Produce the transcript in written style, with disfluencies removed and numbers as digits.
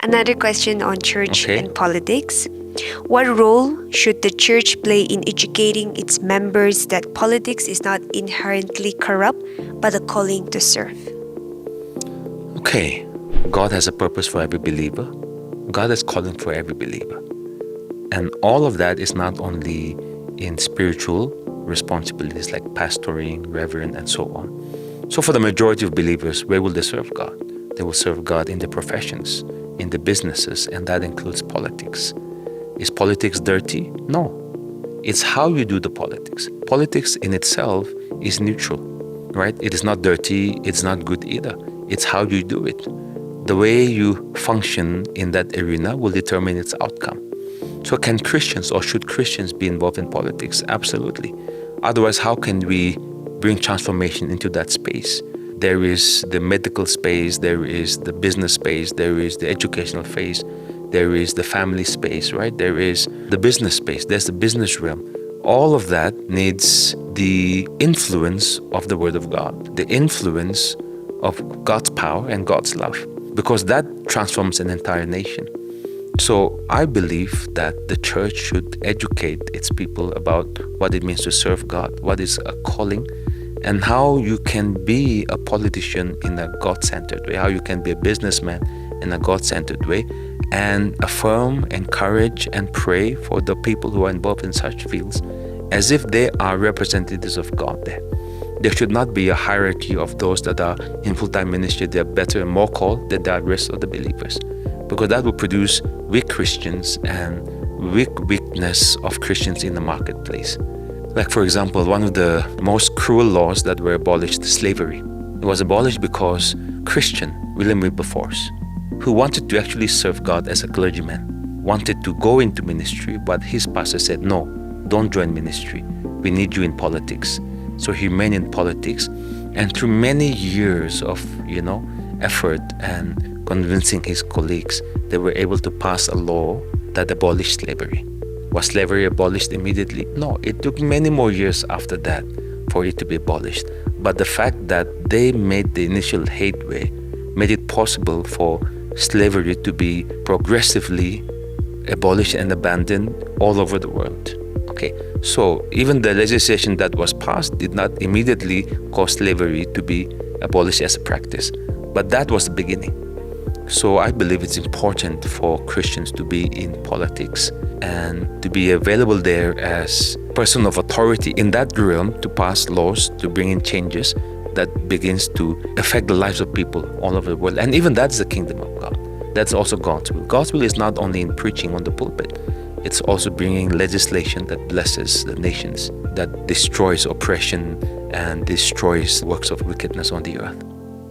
Another question on church Okay. and politics. What role should the church play in educating its members that politics is not inherently corrupt, but a calling to serve? Okay. God has a purpose for every believer. God is calling for every believer. And all of that is not only in spiritual responsibilities like pastoring, reverend, and so on. So for the majority of believers, where will they serve God? They will serve God in their professions, in the businesses, and that includes politics. Is politics dirty? No. It's how you do the politics. Politics in itself is neutral, right? It is not dirty, it's not good either. It's how you do it. The way you function in that arena will determine its outcome. So can Christians or should Christians be involved in politics? Absolutely. Otherwise, how can we bring transformation into that space? There is the medical space, there is the business space, there is the educational phase, there is the family space, right? There is the business space, there's the business realm. All of that needs the influence of the Word of God, the influence of God's power and God's love, because that transforms an entire nation. So I believe that the church should educate its people about what it means to serve God, what is a calling, and how you can be a politician in a God-centered way, how you can be a businessman in a God-centered way, and affirm, encourage, and pray for the people who are involved in such fields as if they are representatives of God there. There should not be a hierarchy of those that are in full-time ministry. They are better and more called than the rest of the believers, because that will produce weak Christians and weakness of Christians in the marketplace. Like, for example, one of the most cruel laws that were abolished, slavery. It was abolished because Christian William Wilberforce, who wanted to actually serve God as a clergyman, wanted to go into ministry, but his pastor said, no, don't join ministry. We need you in politics. So he remained in politics, and through many years of, effort and convincing his colleagues, they were able to pass a law that abolished slavery. Was slavery abolished immediately? No, it took many more years after that for it to be abolished. But the fact that they made the initial headway made it possible for slavery to be progressively abolished and abandoned all over the world. Okay, so even the legislation that was passed did not immediately cause slavery to be abolished as a practice, but that was the beginning. So I believe it's important for Christians to be in politics and to be available there as person of authority in that realm to pass laws, to bring in changes that begins to affect the lives of people all over the world. And even that's the kingdom of God. That's also God's will. God's will is not only in preaching on the pulpit. It's also bringing legislation that blesses the nations, that destroys oppression and destroys works of wickedness on the earth.